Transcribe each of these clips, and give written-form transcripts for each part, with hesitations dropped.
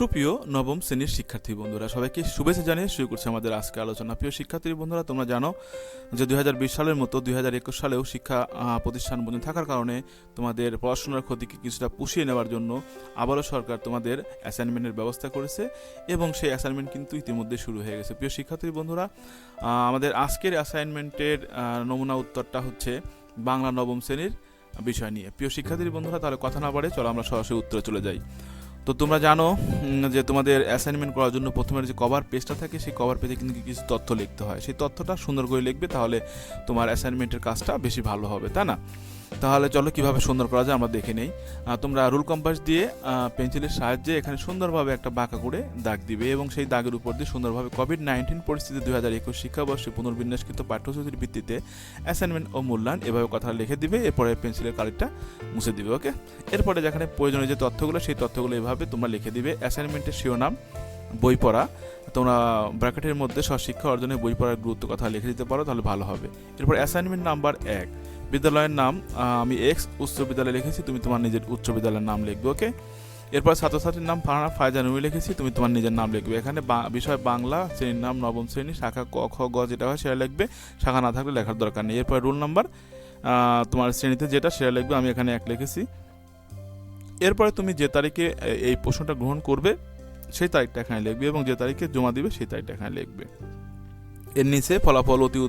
সুপ্রিয় নবম শ্রেণীর শিক্ষার্থী বন্ধুরা, সবাইকে শুভেচ্ছা জানিয়ে শুরু করছে আমাদের আজকে আলোচনা। প্রিয় শিক্ষার্থী বন্ধুরা, তোমরা জানো যে 2020 সালের মতো 2021 সালেও শিক্ষা প্রতিষ্ঠান বন্ধ থাকার কারণে তোমাদের পড়াশোনার ক্ষতিকে কিছুটা পুষিয়ে নেওয়ার জন্য আবারও সরকার তোমাদের অ্যাসাইনমেন্টের ব্যবস্থা করেছে এবং সেই অ্যাসাইনমেন্ট কিন্তু ইতিমধ্যে শুরু হয়ে গেছে। প্রিয় শিক্ষার্থী বন্ধুরা, আমাদের আজকের অ্যাসাইনমেন্টের নমুনা উত্তরটা হচ্ছে বাংলা নবম শ্রেণীর বিষয় নিয়ে। প্রিয় শিক্ষার্থী বন্ধুরা, তাহলে কথা না বাড়ে চলো আমরা সরাসরি উত্তরে চলে যাই। তো তোমরা জানো যে তোমাদের অ্যাসাইনমেন্ট করার জন্য প্রথমের যে কভার পেজটা থাকে সেই কভার পেজে কিন্তু কিছু তথ্য লিখতে হয়। সেই তথ্যটা সুন্দর করে লিখবে, তাহলে তোমার অ্যাসাইনমেন্টের কাজটা বেশি ভালো হবে, তাই না? তাহলে চলো কিভাবে সুন্দর করা যায় আমরা দেখে নেই। তোমরা রুল কম্পাস দিয়ে পেন্সিলের সাহায্যে এখানে সুন্দরভাবে একটা বাঁকা করে দাগ দিবে এবং সেই দাগের উপর দিয়ে সুন্দরভাবে কোভিড-19 পরিস্থিতি 2021 শিক্ষাবর্ষে পুনর্বিন্যাসকৃত পাঠ্যসূচির ভিত্তিতে অ্যাসাইনমেন্ট ও মূল্যায়ন এভাবে কথা লিখে দিবে। এরপরে পেন্সিলের কালিটা মুছে দিবে। ওকে, এরপরে যেখানে প্রয়োজনীয় যে তথ্যগুলো সেই তথ্যগুলো এভাবে তোমরা লিখে দিবে। অ্যাসাইনমেন্টের শিরোনাম বই পড়া, তোমরা ব্র্যাকেটের মধ্যে স্বশিক্ষা অর্জনে বই পড়ার গুরুত্ব কথা লিখে দিতে পারো, তাহলে ভালো হবে। এরপর অ্যাসাইনমেন্ট নাম্বার 1, বিদ্যালয়ের নাম আমি এক্স উচ্চ বিদ্যালয়ে লিখেছি, তুমি তোমার নিজের উচ্চ বিদ্যালয়ের নাম লিখবে। ওকে, এরপর ছাত্রছাত্রীর নাম ফারহানা ফায়জা নুরি লিখেছি, তুমি তোমার নিজের নাম লিখবে। এখানে বিষয় বাংলা, শ্রেণীর নাম নবম শ্রেণী, শাখা ক খ গ যেটা হয় সেটা লিখবে, শাখা না থাকলে লেখার দরকার নেই। এরপর রোল নাম্বার তোমার শ্রেণীতে যেটা সেটা লিখবে, আমি এখানে 1 লিখেছি। এরপরে তুমি যে তারিখে এই প্রশ্নটা গ্রহণ করবে সেই তারিখটা এখানে লিখবে এবং যে তারিখে জমা দিবে সেই তারিখটা এখানে লিখবে। এর নিচে ফলাফল অতি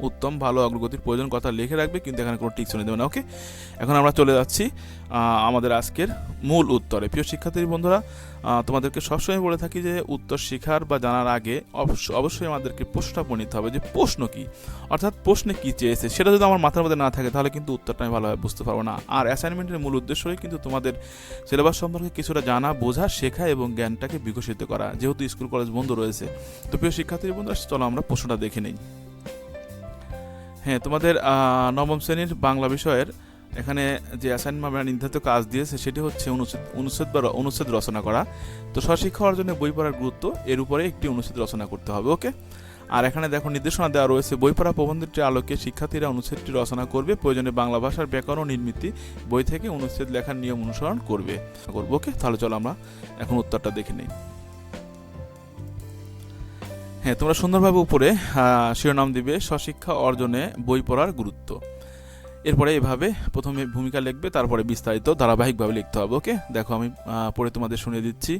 উত্তম ভালো অগ্রগতির প্রয়োজন কথা লিখে রাখবে, কিন্তু এখানে কোনো টিকসনি দেবে না। ওকে, এখন আমরা চলে যাচ্ছি আমাদের আজকের মূল উত্তরে। প্রিয় শিক্ষার্থী বন্ধুরা, তোমাদেরকে সবসময় বলে থাকি যে উত্তর শেখার বা জানার আগে অবশ্যই আমাদেরকে প্রশ্নটা পড়ে নিতে হবে যে প্রশ্ন কি, অর্থাৎ প্রশ্নে কি চেয়েছে সেটা যদি আমার মাথার মধ্যে না থাকে তাহলে কিন্তু উত্তরটা আমি ভালোভাবে বুঝতে পারবো না। আর অ্যাসাইনমেন্টের মূল উদ্দেশ্যই কিন্তু তোমাদের সিলেবাস সম্পর্কে কিছুটা জানা, বোঝা, শেখা এবং জ্ঞানটাকে বিকশিত করা, যেহেতু স্কুল কলেজ বন্ধ রয়েছে। তো প্রিয় শিক্ষার্থী বন্ধুরা, চলো আমরা প্রশ্নটা দেখে নেই। হ্যাঁ, তোমাদের নবম শ্রেণীর বাংলা বিষয়ের এখানে যে অ্যাসাইনমেন্ট নির্ধারিত কাজ দিয়েছে সেটি হচ্ছে অনুচ্ছেদ রচনা করা। তো স্বশিক্ষা অর্জনে বই পড়ার গুরুত্ব এর উপরে একটি অনুচ্ছেদ রচনা করতে হবে। ওকে, আর এখানে দেখো নির্দেশনা দেওয়া রয়েছে, বই পড়া প্রবন্ধটির আলোকে শিক্ষার্থীরা অনুচ্ছেদটি রচনা করবে, প্রয়োজনে বাংলা ভাষার ব্যাকরণ ও নির্মিতি বই থেকে অনুচ্ছেদ লেখার নিয়ম অনুসরণ করবে। ওকে, তাহলে চলো আমরা এখন উত্তরটা দেখে নিই। হ্যাঁ, তোমরা সুন্দরভাবে উপরে শিরোনাম দিবে স্বশিক্ষা অর্জনে বই পড়ার গুরুত্ব। এরপরে এভাবে প্রথমে ভূমিকা লিখবে, তারপরে বিস্তারিত ধারাবাহিকভাবে লিখতে হবে। ওকে, দেখো আমি পড়ে তোমাদের শুনিয়ে দিচ্ছি।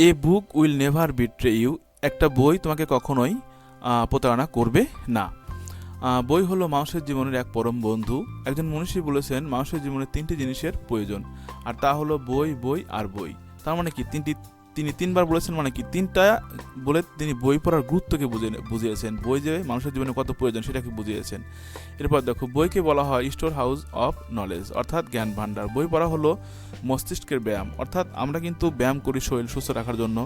A book will never betray you, একটা বই তোমাকে কখনোই প্রতারণা করবে না। বই হলো মানুষের জীবনের এক পরম বন্ধু। একজন মনীষী বলেছেন মানুষের জীবনে 3টি জিনিসের প্রয়োজন, আর তা হলো বই, বই আর বই। তার মানে কি তিনি 3বার বলেছেন, মানে কি 3টা বলে তিনি বই পড়ার গুরুত্বকে বুঝিয়েছেন, বই যে মানুষের জীবনে কত প্রয়োজন সেটাকে বুঝিয়েছেন। এরপর দেখো, বইকে বলা হয় স্টোর হাউস অফ নলেজ, অর্থাৎ জ্ঞান ভাণ্ডার। বই পড়া হলো মস্তিষ্কের ব্যায়াম, অর্থাৎ আমরা কিন্তু ব্যায়াম করি শরীর সুস্থ রাখার জন্য,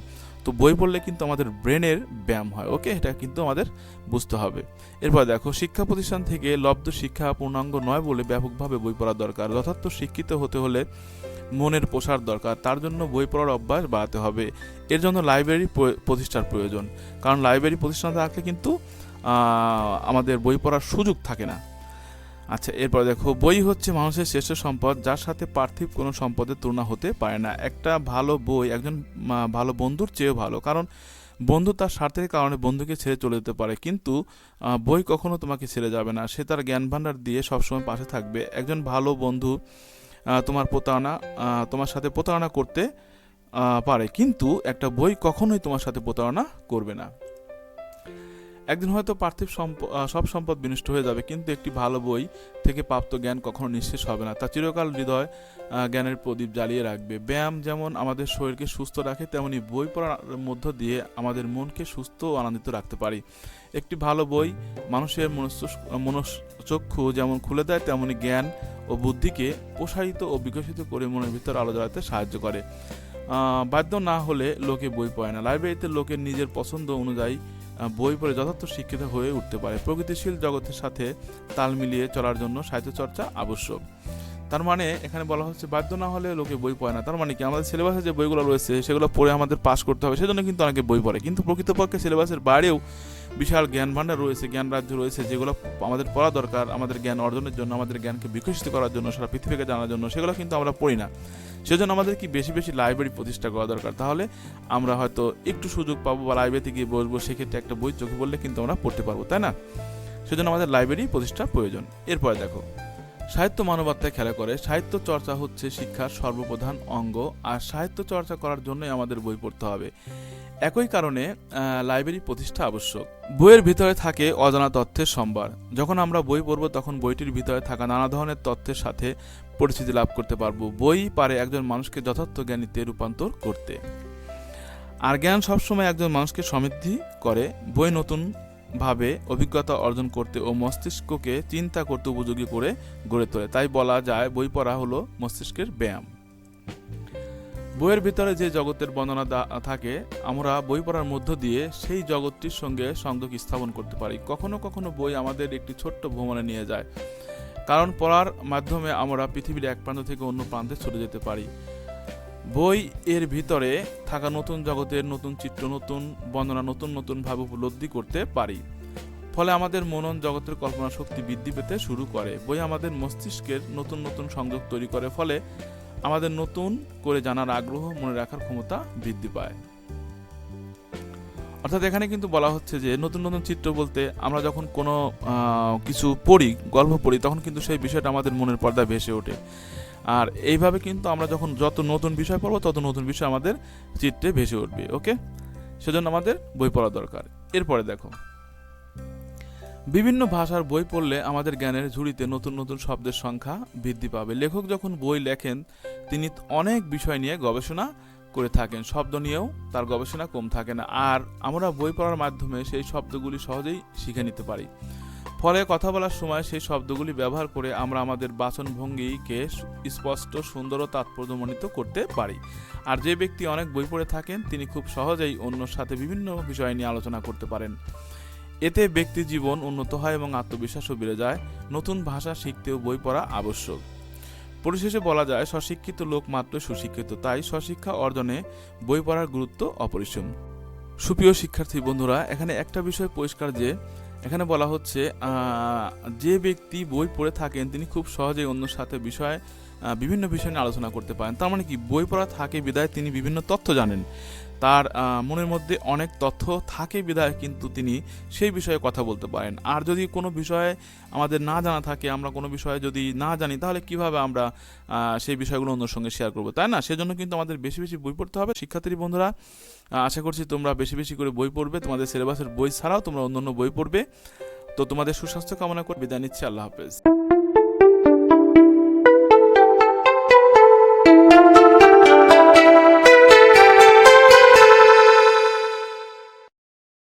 তো বই পড়লে কিন্তু আমাদের ব্রেনের ব্যায়াম হয়। ওকে, এটা কিন্তু আমাদের বুঝতে হবে। এরপর দেখো, শিক্ষা প্রতিষ্ঠান থেকে লব্ধ শিক্ষা পূর্ণাঙ্গ নয় বলে ব্যাপকভাবে বই পড়া দরকার। যথার্থ শিক্ষিত হতে হলে মনের প্রসার দরকার, তার জন্য বই পড়ার অভ্যাস বাড়াতে হবে। এর জন্য লাইব্রেরি প্রতিষ্ঠার প্রয়োজন, কারণ লাইব্রেরি প্রতিষ্ঠান থাকলে কিন্তু আমাদের বই পড়ার সুযোগ থাকে না। আচ্ছা, এরপর দেখো, বই হচ্ছে মানুষের শ্রেষ্ঠ সম্পদ, যার সাথে পার্থিব কোনো সম্পদের তুলনা হতে পারে না। একটা ভালো বই একজন ভালো বন্ধুর চেয়েও ভালো, কারণ বন্ধু তার স্বার্থের কারণে বন্ধুকে ছেড়ে চলে যেতে পারে, কিন্তু বই কখনো তোমাকে ছেড়ে যাবে না, সে তার জ্ঞান ভাণ্ডার দিয়ে সবসময় পাশে থাকবে। একজন ভালো বন্ধু তোমার সাথে প্রতারণা করতে পারে, কিন্তু একটা বই কখনোই তোমার সাথে প্রতারণা করবে না। একদিন হয়তো পার্থিব সব সম্পদ বিনষ্ট হয়ে যাবে, কিন্তু একটি ভালো বই থেকে প্রাপ্ত জ্ঞান কখনো নিঃশেষ হবে না, তা চিরকাল হৃদয় জ্ঞানের প্রদীপ জ্বালিয়ে রাখবে। ব্যায়াম যেমন আমাদের শরীরকে সুস্থ রাখে, তেমনি বই পড়ার মধ্য দিয়ে আমাদের মনকে সুস্থ ও আনন্দিত রাখতে পারি। একটি ভালো বই মানুষের মনশ্চক্ষু যেমন খুলে দেয়, তেমনি জ্ঞান ও বুদ্ধিকে প্রসারিত ও বিকশিত করে মনের ভিতর আলো জ্বালাতে সাহায্য করে। বাধ্য না হলে লোকে বই পড়ে না। লাইব্রেরিতে লোকের নিজের পছন্দ অনুযায়ী বই পড়ে যথার্থ শিক্ষিত হয়ে উঠতে পারে। প্রগতিশীল জগতের সাথে তাল মিলিয়ে চলার জন্য সাহিত্য চর্চা আবশ্যক। তার মানে এখানে বলা হচ্ছে বাধ্য না হলে লোকে বই পড়ে না, তার মানে কি আমাদের সিলেবাসে যে বইগুলো রয়েছে সেগুলো পড়ে আমাদের পাস করতে হবে, সেজন্য কিন্তু অনেকে বই পড়ে, কিন্তু প্রকৃতপক্ষে সিলেবাসের বাইরেও বিশাল জ্ঞান ভাণ্ডার রয়েছে, জ্ঞান রাজ্য রয়েছে, যেগুলো আমাদের পড়া দরকার আমাদের জ্ঞান অর্জনের জন্য, আমাদের জ্ঞানকে বিকশিত করার জন্য, সারা পৃথিবীকে জানার জন্য, সেগুলো কিন্তু আমরা পড়ি না। সেজন্য আমাদের কি বেশি বেশি লাইব্রেরি প্রতিষ্ঠা করা দরকার। তাহলে আমরা হয়তো একটু সুযোগ পাবো বা লাইব্রেরিতে গিয়ে বসবো, সেক্ষেত্রে একটা বই চোখে পড়লে কিন্তু আমরা পড়তে পারবো, তাই না? সেজন্য আমাদের লাইব্রেরি প্রতিষ্ঠা প্রয়োজন। এরপরে দেখো, সাহিত্য মানবাত্মায় খেলা করে। সাহিত্য চর্চা হচ্ছে শিক্ষার সর্বপ্রধান অঙ্গ, আর সাহিত্য চর্চা করার জন্যই আমাদের বই পড়তে হবে। একই কারণে লাইব্রেরি প্রতিষ্ঠা আবশ্যক। বইয়ের ভিতরে থাকে অজানা তথ্যের সম্ভার। যখন আমরা বই পড়ব তখন বইটির ভিতরে থাকা নানা ধরনের তথ্যের সাথে পরিচিতি লাভ করতে পারবো। বই পারে একজন মানুষকে যথার্থ জ্ঞানীতে রূপান্তর করতে। আর জ্ঞান সবসময় একজন মানুষকে সমৃদ্ধি করে। বই নতুন ভাবে অভিজ্ঞতা অর্জন করতে ও মস্তিষ্ককে চিন্তা করতে উপযোগী করে গড়ে তোলে। তাই বলা যায় বই পড়া হলো মস্তিষ্কের ব্যায়াম। বইয়ের ভিতরে যে জগতের বর্ণনা থাকে, আমরা বই পড়ার মধ্য দিয়ে সেই জগৎটির সঙ্গে সংযোগ স্থাপন করতে পারি। কখনো কখনো বই আমাদের একটি ছোট্ট ভ্রমণে নিয়ে যায়, কারণ পড়ার মাধ্যমে আমরা পৃথিবীর এক প্রান্ত থেকে অন্য প্রান্তে চলে যেতে পারি। বই এর ভিতরে থাকা নতুন জগতের নতুন চিত্র, নতুন বর্ণনা, নতুন নতুন ভাবে উপলব্ধি করতে পারি। ফলে আমাদের মনন জগতের কল্পনা শক্তি বৃদ্ধি পেতে শুরু করে। বই আমাদের মস্তিষ্কের নতুন নতুন সংযোগ তৈরি করে, ফলে আমাদের নতুন করে জানার আগ্রহ, মনে রাখার ক্ষমতা বৃদ্ধি পায়। অর্থাৎ এখানে কিন্তু বলা হচ্ছে যে নতুন নতুন চিত্র বলতে আমরা যখন কোনো কিছু পড়ি, গল্প পড়ি, তখন কিন্তু সেই বিষয়টা আমাদের মনের পর্দায় ভেসে ওঠে। আর এইভাবে কিন্তু আমরা যখন যত নতুন বিষয় পড়বো তত নতুন বিষয় আমাদের চিত্রে ভেসে উঠবে। ওকে, সেজন্য আমাদের বই পড়া দরকার। এরপরে দেখো, বিভিন্ন ভাষার বই পড়লে আমাদের জ্ঞানের ঝুড়িতে নতুন নতুন শব্দের সংখ্যা বৃদ্ধি পাবে। লেখক যখন বই লেখেন তিনি অনেক বিষয় নিয়ে গবেষণা করে থাকেন, শব্দ নিয়েও তার গবেষণা কম থাকে না। আর আমরা বই পড়ার মাধ্যমে সেই শব্দগুলি সহজেই শিখে নিতে পারি। ফলে কথা বলার সময় সেই শব্দগুলি ব্যবহার করে আমরা আমাদের বাচনভঙ্গিকে স্পষ্ট, সুন্দর ও তাৎপর্যমণ্ডিত করতে পারি। আর যে ব্যক্তি অনেক বই পড়ে থাকেন তিনি খুব সহজেই অন্যর সাথে বিভিন্ন বিষয় নিয়ে আলোচনা করতে পারেন। এতে ব্যক্তি জীবন উন্নত হয় এবং আত্মবিশ্বাসও বেড়ে যায়। নতুন ভাষা শিখতেও বই পড়া আবশ্যক। পরিশেষে বলা যায় স্বশিক্ষিত লোক মাত্র সুশিক্ষিত। তাই স্বশিক্ষা অর্জনে বই পড়ার গুরুত্ব অপরিসীম। সুপ্রিয় শিক্ষার্থী বন্ধুরা, এখানে একটা বিষয় পরিষ্কার যে এখানে বলা হচ্ছে যে ব্যক্তি বই পড়ে থাকেন তিনি খুব সহজেই অন্যর সাথে বিভিন্ন বিষয় নিয়ে আলোচনা করতে পারেন। তার মানে কি, বই পড়া থাকে বিধায় তিনি বিভিন্ন তথ্য জানেন, তার মনের মধ্যে অনেক তথ্য থাকে বিধায় কিন্তু তিনি সেই বিষয়ে কথা বলতে পারেন। আর যদি কোনো বিষয়ে আমাদের না জানা থাকে, আমরা কোনো বিষয়ে যদি না জানি, তাহলে কিভাবে আমরা সেই বিষয়গুলো অন্যের সঙ্গে শেয়ার করবো, তাই না? সেজন্য কিন্তু আমাদের বেশি বেশি বই পড়তে হবে। শিক্ষার্থী বন্ধুরা, আশা করছি তোমরা বেশি বেশি করে বই পড়বে, তোমাদের সিলেবাসের বই ছাড়াও তোমরা অন্য বই পড়বে। তো তোমাদের সুস্বাস্থ্য কামনা করে বিদায় নিচ্ছি। আল্লাহ হাফেজ।